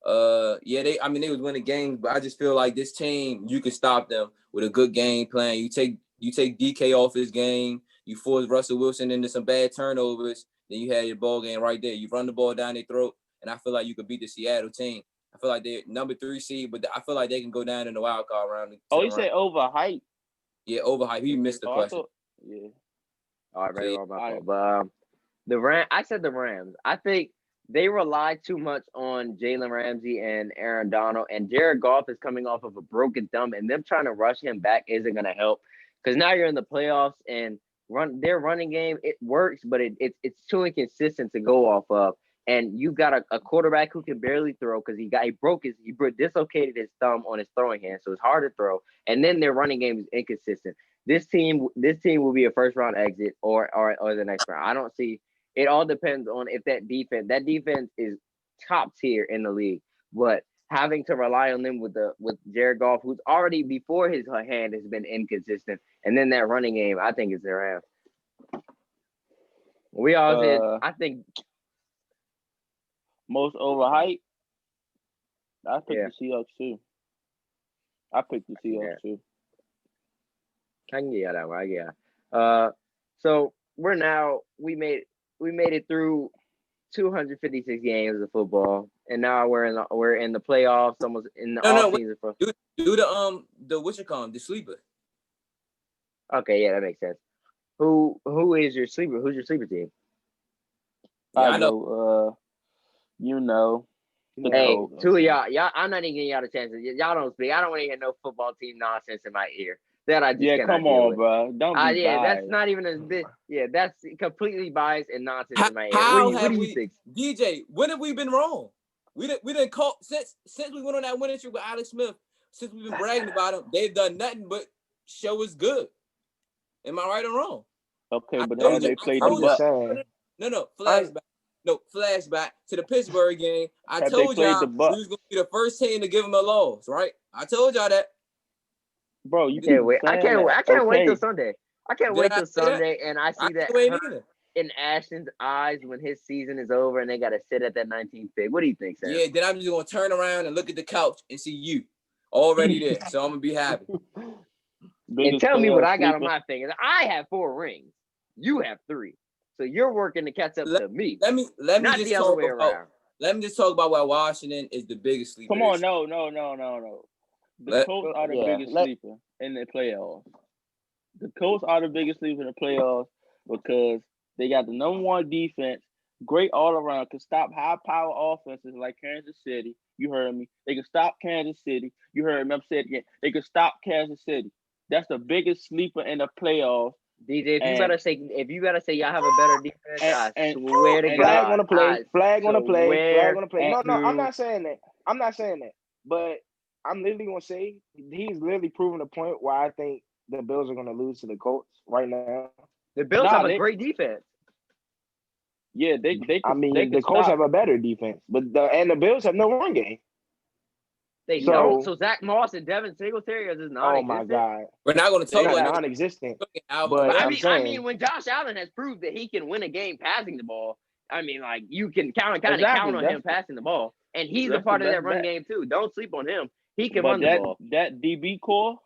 They was winning games, but I just feel like this team, you can stop them with a good game plan. You take DK off his game, you force Russell Wilson into some bad turnovers, then you had your ball game right there. You run the ball down their throat, and I feel like you could beat the Seattle team. I feel like they're number 3 seed, but I feel like they can go down in the wild card round. Oh, you said overhyped. Yeah, overhyped. He missed the question. Yeah. All right, very well, my All fault. But the Rams. I said the Rams. I think they rely too much on Jalen Ramsey and Aaron Donald, and Jared Goff is coming off of a broken thumb, and them trying to rush him back isn't going to help because now you're in the playoffs and their running game, it works, but it's too inconsistent to go off of. And you got a quarterback who can barely throw because he dislocated his thumb on his throwing hand, so it's hard to throw. And then their running game is inconsistent. This team will be a first round exit or the next round. I don't see. It all depends on if that defense is top tier in the league. But having to rely on them with Jared Goff, who's already before his hand has been inconsistent, and then that running game, I think is their ass. We all did. I think. Most overhyped. I picked the Seahawks too. I picked the Seahawks too. I can get that one. Yeah. So we made it through 256 games of football, and now we're in the playoffs, almost in the off season. Do the sleeper. Okay, yeah, that makes sense. Who is your sleeper? Who's your sleeper team? I know. Hey, two of y'all, I'm not even giving y'all the chance. Y'all don't speak. I don't want to hear no football team nonsense in my ear. That I just cannot come deal on, with. bro. Don't be biased. That's not even a bit. Yeah, that's completely biased and nonsense in my ear. What do you think? DJ, when have we been wrong? We didn't call since we went on that winning streak with Alex Smith. Since we've been bragging about them, they've done nothing but show us good. Am I right or wrong? Okay, but then they played the Bucks. Flashback to the Pittsburgh game. I told y'all we was gonna be the first team to give them a loss, right? I told y'all that. Bro, you can't wait. I can't wait till Sunday. I can't wait till Sunday, and I see that in Ashton's eyes when his season is over, and they got to sit at that 19th pick. What do you think, Sam? Yeah, then I'm just gonna turn around and look at the couch and see you already there. So I'm gonna be happy. And tell me what I got on my fingers. I have 4 rings. You have 3. So you're working to catch up to me. Let me not just the other talk way about. around. Let me just talk about why Washington is the biggest sleeper. Come on, no. The Colts are the biggest sleeper in the playoffs. The Colts are the biggest sleeper in the playoffs because they got the number one defense, great all around, can stop high power offenses like Kansas City. You heard me. They can stop Kansas City. You heard me. I'm saying it again. They can stop Kansas City. That's the biggest sleeper in the playoffs. DJ, if you gotta say y'all have a better defense, I swear to God. Flag on the play. Flag on the play. No, I'm to- not saying that. But I'm literally gonna say he's literally proving a point why I think the Bills are gonna lose to the Colts right now. The Bills have a great defense. Yeah, the Colts have a better defense, but the Bills have no run game. They don't. So Zach Moss and Devin Singletary are just non-existent. Oh my God, we're not going to talk about non-existent. But I mean, when Josh Allen has proved that he can win a game passing the ball, I mean, like you can count on him passing the ball, and he's a part of that run game too. Don't sleep on him. He can run the ball. That DB core,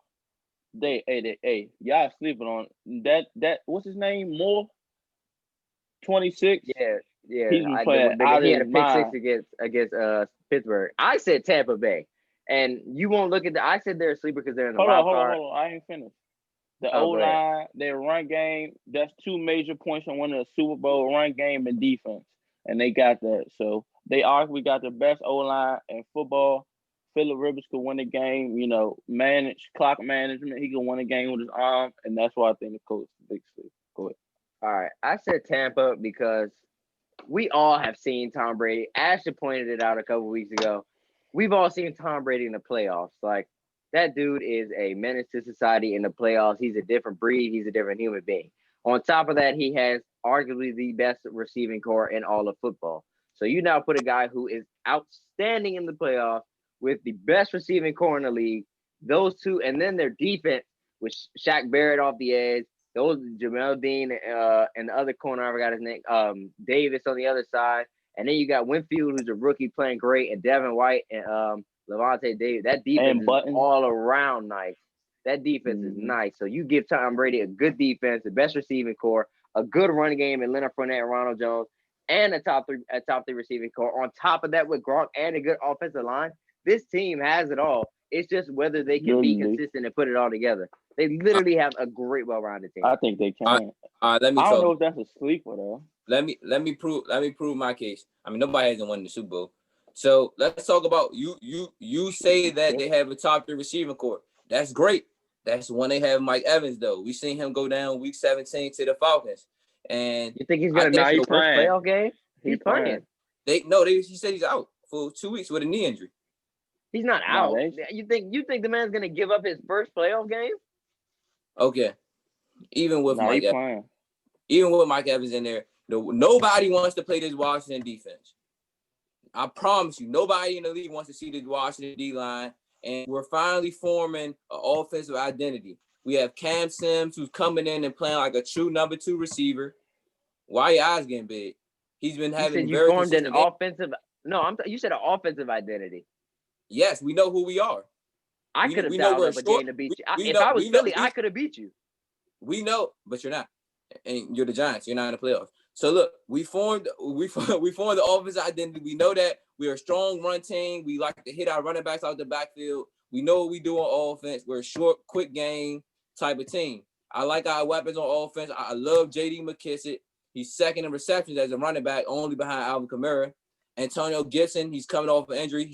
y'all sleeping on that. What's his name? Moore. 26. Yeah. He's been playing he had a pick 6 against Pittsburgh. I said Tampa Bay, and you won't look at I said they're a sleeper because they're in the wild card. Hold on. I ain't finished. The O-line, their run game, that's 2 major points on winning the Super Bowl: run game and defense, and they got that. So we got the best O-line in football. Phillip Rivers could win a game, manage clock management. He can win a game with his arm, and that's why I think the Colts are big sleep. Go ahead. All right, I said Tampa because we all have seen Tom Brady. Ashley pointed it out a couple weeks ago. We've all seen Tom Brady in the playoffs. Like, that dude is a menace to society in the playoffs. He's a different breed. He's a different human being. On top of that, he has arguably the best receiving core in all of football. So you now put a guy who is outstanding in the playoffs with the best receiving core in the league. Those two, and then their defense with Shaq Barrett off the edge. Those Jamel Dean and the other corner, I forgot his name, Davis on the other side. And then you got Winfield, who's a rookie playing great, and Devin White and Levante Davis. That defense is all around nice. That defense is nice. So you give Tom Brady a good defense, the best receiving core, a good run game in Leonard Fournette and Ronald Jones, and a top three receiving core. On top of that, with Gronk and a good offensive line, this team has it all. It's just whether they can be consistent and put it all together. They literally have a great, well-rounded team. I think they can. I don't know if that's a sleeper though. Let me prove my case. I mean, nobody hasn't won the Super Bowl. So let's talk about you say that they have a top 3 receiving core. That's great. That's when they have Mike Evans though. We seen him go down week 17 to the Falcons. And you think he's gonna miss the first playoff game? He's playing. He said he's out for 2 weeks with a knee injury. He's not out. You think the man's gonna give up his first playoff game? Okay. Even with Mike Evans in there, nobody wants to play this Washington defense. I promise you, nobody in the league wants to see this Washington D-line. And we're finally forming an offensive identity. We have Cam Sims, who's coming in and playing like a true number 2 receiver. Why your eyes getting big? He's been having you formed an offensive. No, you said an offensive identity. Yes, we know who we are. I could have dialed up a game to beat you. If I was Philly, I could have beat you. We know, but you're not. And you're the Giants. You're not in the playoffs. So look, we formed the offensive identity. We know that we're a strong run team. We like to hit our running backs out the backfield. We know what we do on offense. We're a short, quick game type of team. I like our weapons on offense. I love J.D. McKissick. He's second in receptions as a running back, only behind Alvin Kamara. Antonio Gibson, he's coming off an injury.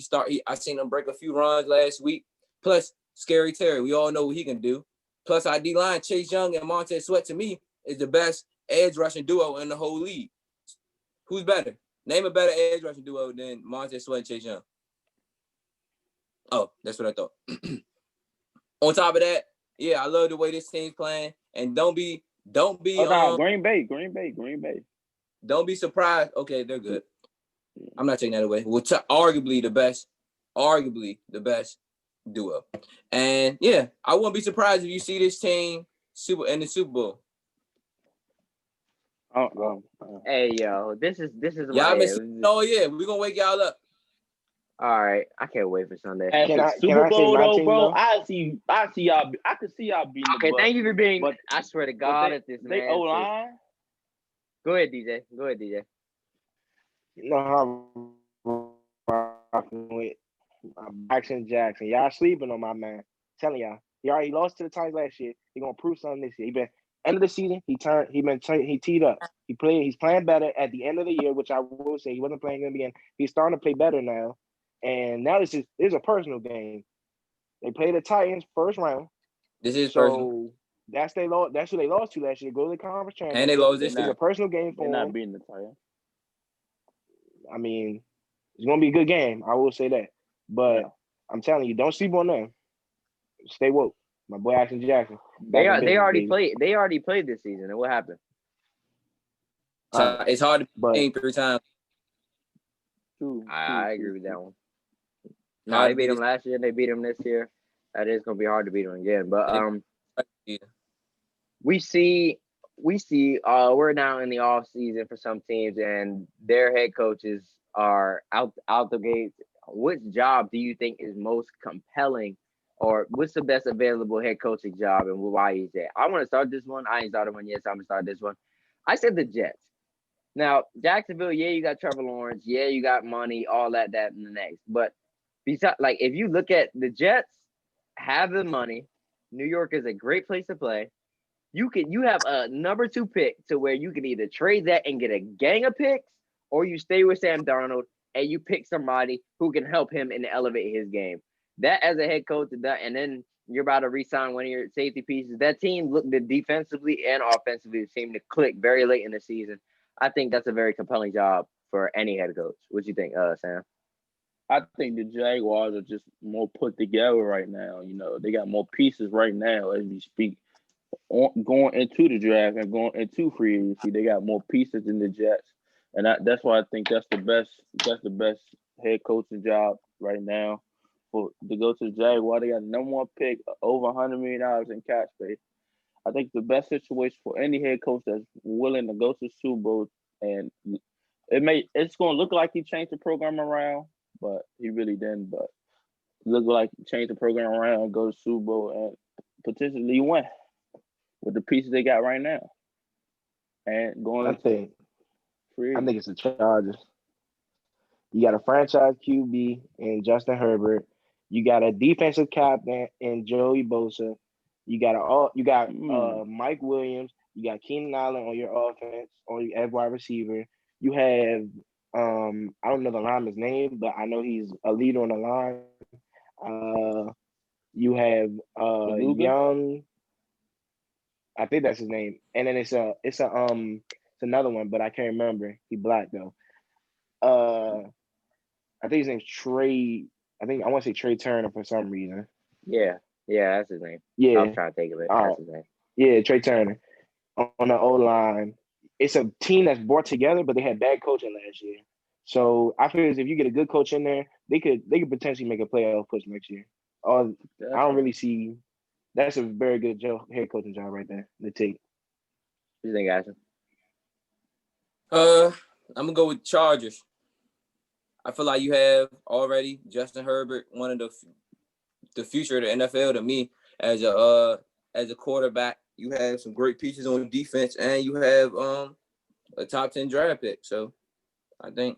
I seen him break a few runs last week. Plus, Scary Terry, we all know what he can do. Plus, our D-line, Chase Young and Montez Sweat, to me, is the best edge rushing duo in the whole league. Who's better? Name a better edge rushing duo than Montez Sweat and Chase Young. Oh, that's what I thought. On top of that, yeah, I love the way this team's playing. And don't be. Green Bay. Don't be surprised. Okay, they're good. I'm not taking that away. Well, arguably the best duo. And yeah, I wouldn't be surprised if you see this team in the Super Bowl. Hey yo, this is y'all yeah, we're gonna wake y'all up. All right, I can't wait for Sunday. Super Bowl though, bro. I can see y'all. I can see y'all beating. Okay, thank you for being. I swear to God, if this they O-line. Go ahead, DJ. Go ahead, DJ. You know how I'm rocking with Jackson. Y'all sleeping on my man. Telling y'all. He lost to the Titans last year. He gonna prove something this year. He been end of the season. He teed up. He's playing better at the end of the year, which I will say he wasn't playing in the beginning. He's starting to play better now. And now this is a personal game. They played the Titans first round. This is personal. So that's who they lost to last year. Go to the conference championship. And they lost this It's year. a personal game for They're not them. beating the Titans. I mean, it's gonna be a good game. I will say that. But I'm telling you, don't sleep on them. Stay woke. My boy Jackson. They already played. They already played this season. And what happened? So it's hard to beat 3 times. I agree with that one. No, they beat them last year. They beat them this year. That is gonna be hard to beat them again. But we see we're now in the off season for some teams, and their head coaches are out the gate. Which job do you think is most compelling, or what's the best available head coaching job, and why is that? I want to start this one. I ain't started one yet, so I'm gonna start this one. I said the Jets. Now Jacksonville, yeah, you got Trevor Lawrence, yeah, you got money, all that, and the next. But besides, like if you look at the Jets, have the money. New York is a great place to play. You have a number 2 pick to where you can either trade that and get a gang of picks, or you stay with Sam Darnold and you pick somebody who can help him and elevate his game. That as a head coach, and then you're about to re-sign one of your safety pieces. That team looked defensively and offensively seemed to click very late in the season. I think that's a very compelling job for any head coach. What do you think, Sam? I think the Jaguars are just more put together right now. You know, they got more pieces right now as we speak. Going into the draft and going into free agency, they got more pieces than the Jets, and that's why I think that's the best head coaching job right now. To go to the Jaguars, they got the number 1 pick, over $100 million in cap space. I think the best situation for any head coach that's willing to go to the Super Bowl, and it's going to look like he changed the program around, but he really didn't. But look like he changed the program around, go to Super Bowl, and potentially win with the pieces they got right now. And going I think it's the Chargers. You got a franchise QB in Justin Herbert. You got a defensive captain in Joey Bosa. You got Mike Williams. You got Keenan Allen on your offense, as wide receiver. You have I don't know the lineman's name, but I know he's a leader on the line. You have Young. I think that's his name. And then it's another one, but I can't remember. He black though. I think his name's Trey. I want to say Trey Turner for some reason. Yeah, that's his name. Yeah, I was trying to think of it. That's his name. Yeah, Trey Turner on the O line. It's a team that's brought together, but they had bad coaching last year. So I feel as if you get a good coach in there, they could potentially make a playoff push next year. I don't really see. That's a very good head coaching job right there. The take. What do you think, guys? I'm gonna go with Chargers. I feel like you have already Justin Herbert, one of the future of the NFL to me as a quarterback. You have some great pieces on defense, and you have a top 10 draft pick. So I think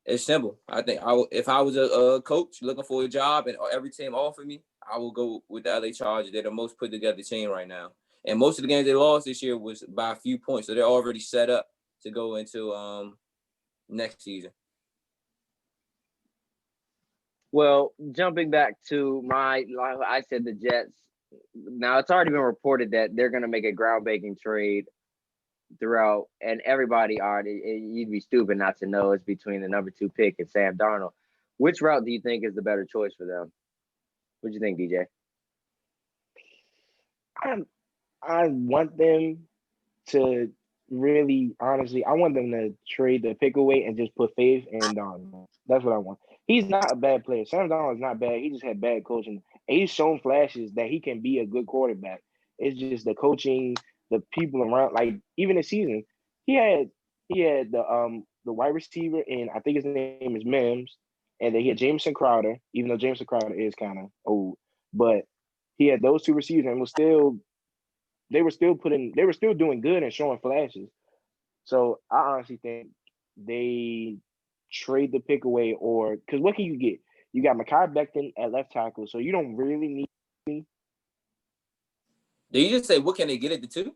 it's simple. I think if I was a coach looking for a job and every team offered me, I will go with the LA Chargers. They're the most put together team right now. And most of the games they lost this year was by a few points. So they're already set up to go into next season. Well, jumping back to I said the Jets. Now it's already been reported that they're going to make a groundbreaking trade throughout, and everybody you'd be stupid not to know it's between the number 2 pick and Sam Darnold. Which route do you think is the better choice for them? What do you think, DJ? I want them to really, honestly, I want them to trade the pick away and just put faith in Darnold. That's what I want. He's not a bad player. Sam Darnold is not bad. He just had bad coaching. And he's shown flashes that he can be a good quarterback. It's just the coaching, the people around. Like even this season, he had the wide receiver, and I think his name is Mims, and then he had Jameson Crowder. Even though Jameson Crowder is kind of old, but he had those 2 receivers, and they were still doing good and showing flashes. So I honestly think they trade the pick away, or because what can you get? You got Mekhi Becton at left tackle, so you don't really need me. Did you just say what can they get at the 2?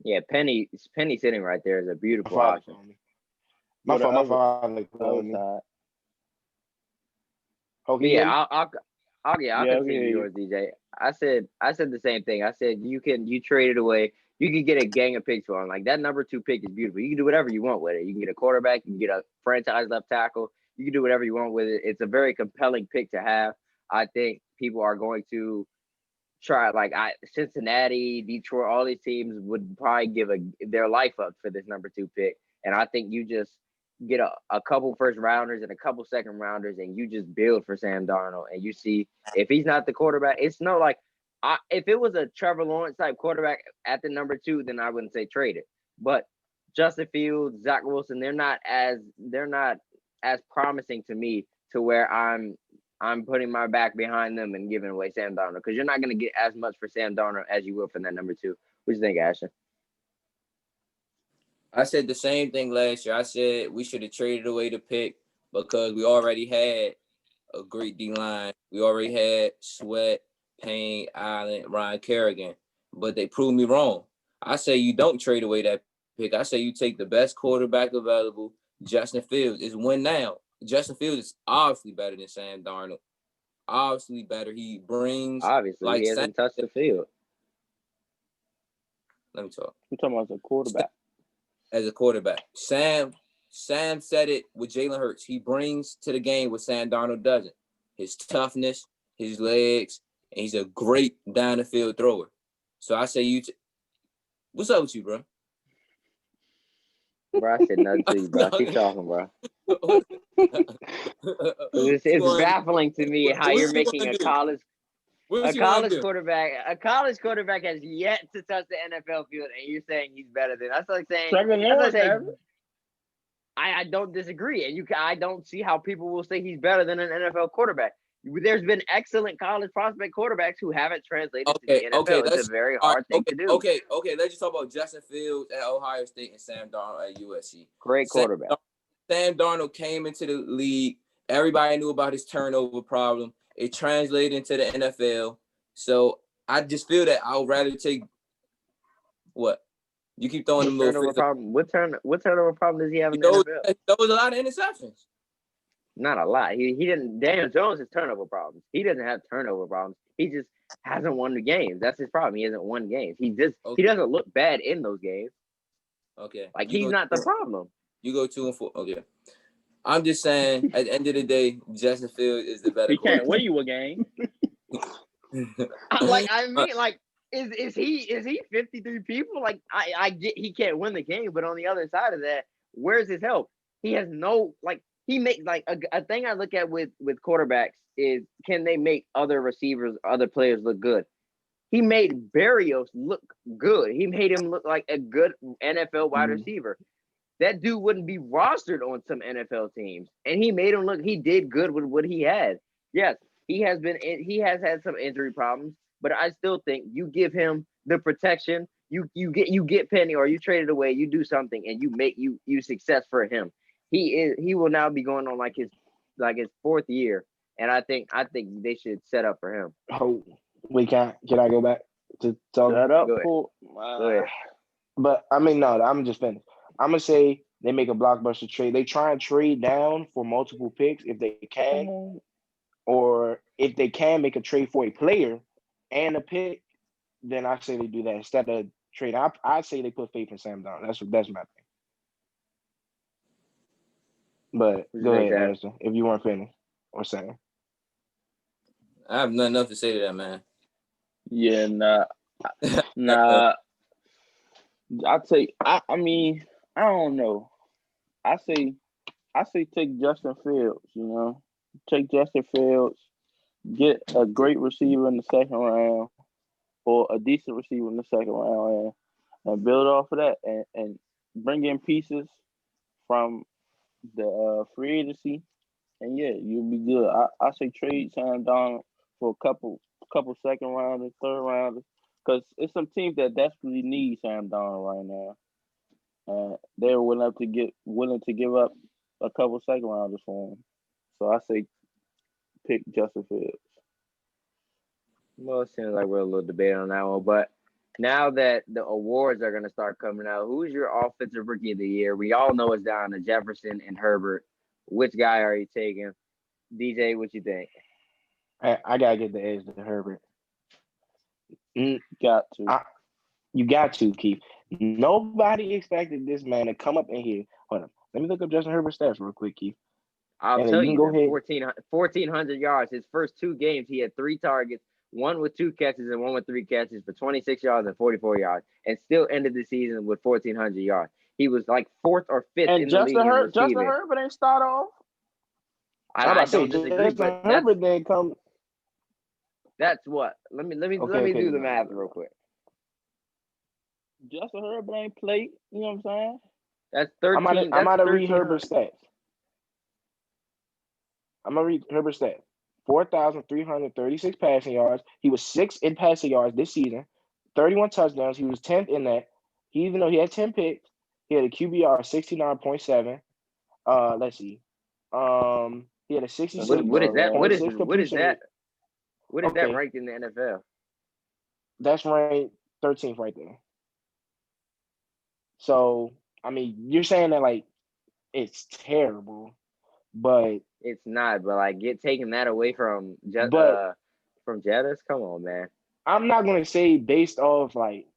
Yeah, Penny sitting right there is a My beautiful father option. called me. My For the father called other me. side. Oh, But yeah. yeah, I'll Yeah, continue okay. yours, DJ. I said the same thing. I said you trade it away. You can get a gang of picks for him. Like that number 2 pick is beautiful. You can do whatever you want with it. You can get a quarterback. You can get a franchise left tackle. You can do whatever you want with it. It's a very compelling pick to have. I think people are going to try Cincinnati, Detroit, all these teams would probably give their life up for this number 2 pick. And I think you just get a couple first rounders and a couple second rounders, and you just build for Sam Darnold. And you see if he's not the quarterback, it's no like if it was a Trevor Lawrence type quarterback at the number 2, then I wouldn't say trade it. But Justin Fields, Zach Wilson, they're not as promising to me to where I'm putting my back behind them and giving away Sam Darnold, because you're not going to get as much for Sam Darnold as you will for that number 2. What do you think, Ashton? I said the same thing last year. I said we should have traded away the pick because we already had a great D-line. We already had Sweat, Payne, Allen, Ryan Kerrigan, but they proved me wrong. I say you don't trade away that pick. I say you take the best quarterback available. Justin Fields is win now. Justin Fields is obviously better than Sam Darnold. Obviously better. He brings Obviously, he hasn't touched the field. Let me talk. I'm talking about as a quarterback. As a quarterback, Sam said it with Jalen Hurts. He brings to the game what Sam Darnold doesn't. His toughness, his legs, and he's a great down the field thrower. So I say what's up with you, bro? Bro, I said nothing to you, bro. Keep talking, bro. It's baffling to me how you're making a college quarterback has yet to touch the NFL field, and you're saying he's better than. That's like saying. Trevor Lawrence. I don't disagree, and I don't see how people will say he's better than an NFL quarterback. There's been excellent college prospect quarterbacks who haven't translated to the NFL. It's a very hard thing to do. Okay. Let's just talk about Justin Fields at Ohio State and Sam Darnold at USC. Great quarterback. Sam Darnold came into the league. Everybody knew about his turnover problem. It translated into the NFL. So I just feel that I would rather take what? You keep throwing them little turnover problem. What turnover problem does he have in the NFL? There was a lot of interceptions. Not a lot. He didn't. Daniel Jones has turnover problems. He doesn't have turnover problems. He just hasn't won the games. That's his problem. He hasn't won games. He doesn't look bad in those games. Okay. Like he's not the problem. You go 2-4. Okay. I'm just saying, at the end of the day, Justin Fields is the better. He can't win you a game. Is he 53 people? Like I get he can't win the game, but on the other side of that, where's his help? He has no he makes a thing I look at with quarterbacks is can they make other receivers, other players look good? He made Berrios look good. He made him look like a good NFL wide receiver. That dude wouldn't be rostered on some NFL teams, and he made him look. He did good with what he had. Yes, he has had some injury problems, but I still think you give him the protection. You get Penny, or you trade it away. You do something, and you make you success for him. He will now be going on his 4th year, and I think they should set up for him. Oh, can I go back to talk? Shut up, Go ahead. But I mean, no, I'm just finished. I'm gonna say they make a blockbuster trade. They try and trade down for multiple picks if they can, or if they can make a trade for a player and a pick, then I say they do that instead of trade. I say they put faith in Sam Darnold. That's my thing. But go ahead, Anderson, if you weren't finished or saying. I have nothing else to say to that, man. Yeah, nah. I mean, I don't know. I say take Justin Fields, Take Justin Fields, get a great receiver in the second round or a decent receiver in the second round and build off of that and bring in pieces from the free agency, and yeah, you'll be good. I say trade Sam Darnold for a couple second rounders, third rounders, because it's some teams that desperately need Sam Darnold right now. and they were willing to give up a couple second rounders for him. So I say pick Justin Fields. Well, it seems like we're a little debate on that one, but now that the awards are going to start coming out, who's your offensive rookie of the year? We all know it's down to Jefferson and Herbert. Which guy are you taking? DJ, what you think? I gotta get the edge to Herbert. Got to. You got to, Keith. Nobody expected this man to come up in here. Hold on. Let me look up Justin Herbert's stats real quick, Keith. I'll tell you, 1,400 yards. His first 2 games, he had 3 targets, one with 2 catches and one with 3 catches for 26 yards and 44 yards, and still ended the season with 1,400 yards. He was like 4th or 5th in the league. And Justin Herbert ain't start off. I don't disagree, but Herbert didn't come. That's what. Let me do the math real quick. Justin Herbert ain't played. You know what I'm saying? That's 13. I'm gonna read Herbert's stats. I'm gonna read Herbert's stats. 4,336 passing yards. He was 6th in passing yards this season. 31 touchdowns. He was 10th in that. Even though he had 10 picks, he had a QBR of 69.7. Let's see. He had a 66. What is that? What is that ranked in the NFL? That's ranked 13th right there. So, I mean, you're saying that like it's terrible, but it's not. But like, taking that away from Jettis, come on, man. I'm not gonna say based off like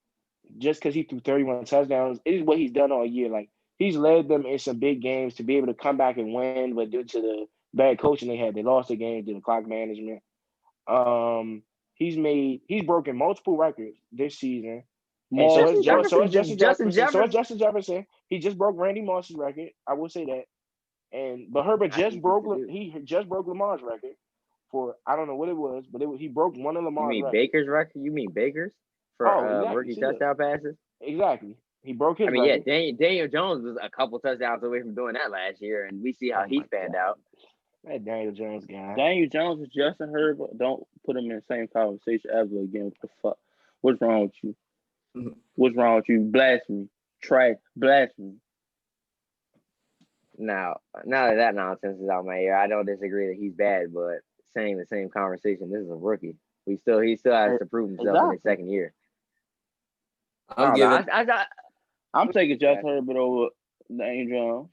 just because he threw 31 touchdowns. It is what he's done all year. Like he's led them in some big games to be able to come back and win, but due to the bad coaching they had, they lost the game due to clock management. He's broken multiple records this season. And so is Justin Jefferson. He just broke Randy Moss's record. I will say that. But Herbert just broke Lamar's record for I don't know what it was, but he broke one of Lamar's records. You mean Baker's record? You mean Baker's for exactly. rookie touchdown passes? Exactly. He broke his record. Yeah, Daniel Jones was a couple touchdowns away from doing that last year, and we see how he spanned out. That Daniel Jones guy. Daniel Jones and Justin Herbert, don't put him in the same conversation ever again. What the fuck? What's wrong with you? What's wrong with you? Blasphemy. Trash. Blasphemy. Now that nonsense is out my ear, I don't disagree that he's bad, but saying the same conversation, this is a rookie. He still has to prove himself in his second year. I'm taking Justin Herbert over Daniel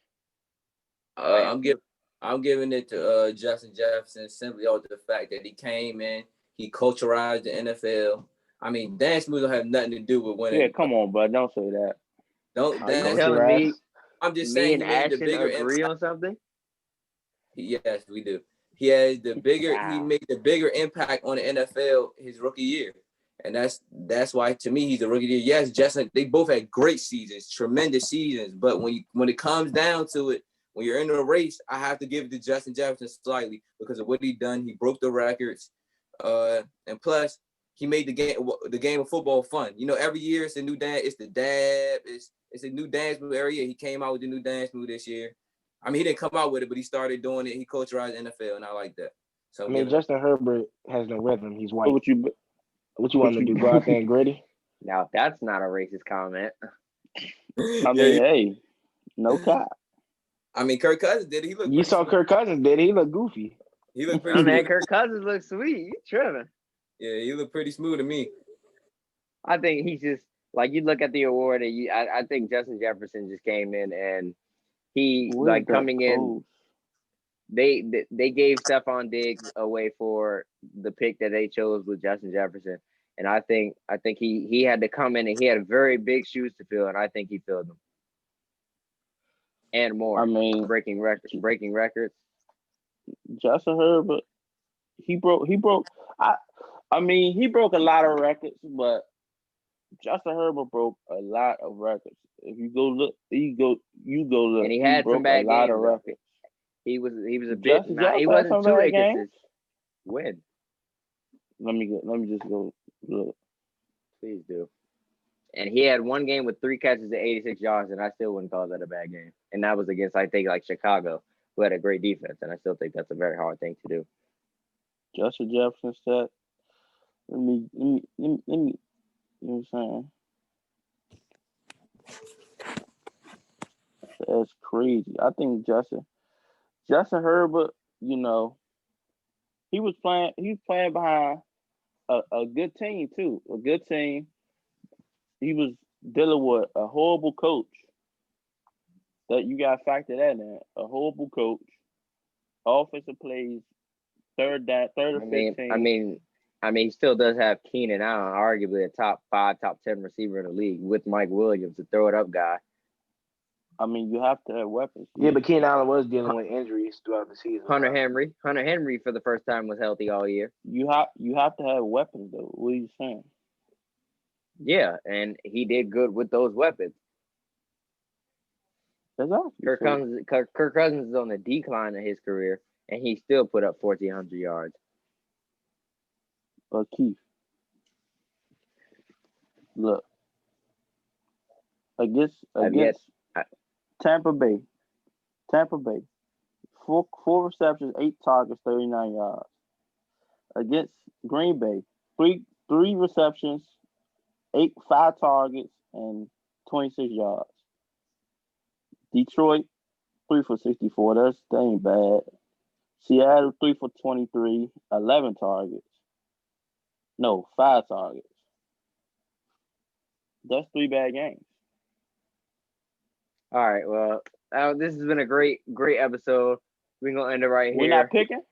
Jones. I'm giving it to Justin Jefferson simply off the fact that he came in, he culturized the NFL. I mean, Dan Smoot don't have nothing to do with winning. Yeah, come on, bud. Don't say that. You telling me? I'm just saying me and Ashton agree on something? Yes, we do. He has the bigger. Wow. He made the bigger impact on the NFL his rookie year, and that's why to me he's the rookie of the year. Yes, Justin. They both had great seasons, tremendous seasons. But when it comes down to it, when you're in a race, I have to give it to Justin Jefferson slightly because of what he done. He broke the records, and plus he made the game of football fun. You know, every year it's a new dance. It's the dab. It's a new dance move every year. He came out with the new dance move this year. I mean, he didn't come out with it, but he started doing it. He culturized NFL, and I like that. So I mean, Justin Herbert has no rhythm. He's white. What you want to do? Go out there and gritty? Now that's not a racist comment. I mean, hey, no cap. I mean, Kirk Cousins did. He looked. You saw Kirk Cousins did. He looked goofy. He looked pretty. Man, Kirk Cousins looks sweet. You tripping? Yeah, he looked pretty smooth to me. I think he's just like you look at the award, and I think Justin Jefferson just came in and he coming in. They gave Stephon Diggs away for the pick that they chose with Justin Jefferson, and I think he had to come in and he had very big shoes to fill, and I think he filled them. And more. I mean, breaking records. Justin Herbert, he broke. I mean, he broke a lot of records, but Justin Herbert broke a lot of records. If you go look, you go look. And he had some bad games. Of records. He was a bit. He wasn't too inconsistent. When? Let me just go look. Please do. And he had one game with 3 catches at 86 yards, and I still wouldn't call that a bad game. And that was against, I think, like Chicago, who had a great defense, and I still think that's a very hard thing to do. Justin Jefferson said, let me, you know what I'm saying? That's crazy. I think Justin Herbert, he was playing behind a good team too. A good team. He was dealing with a horrible coach. That you got to factor that in. A horrible coach. Offensive plays, third or 15. He still does have Keenan Allen, arguably a top 5, top 10 receiver in the league with Mike Williams, a throw it up guy. You have to have weapons. Yeah, but Keenan Allen was dealing with injuries throughout the season. Hunter Henry for the first time was healthy all year. You have to have weapons though. What are you saying? Yeah, and he did good with those weapons. Exactly. Kirk Cousins is on the decline in his career, and he still put up 1,400 yards. Keith, look, against Tampa Bay, 4 receptions, 8 targets, 39 yards. Against Green Bay, three receptions, 5 targets, and 26 yards. Detroit, 3 for 64. That ain't bad. Seattle, 3 for 23, 11 targets. No, 5 targets. That's 3 bad games. All right. Well, this has been a great episode. We're gonna end it right here. We're not picking.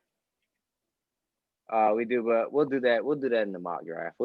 We do, but we'll do that. We'll do that in the mock draft.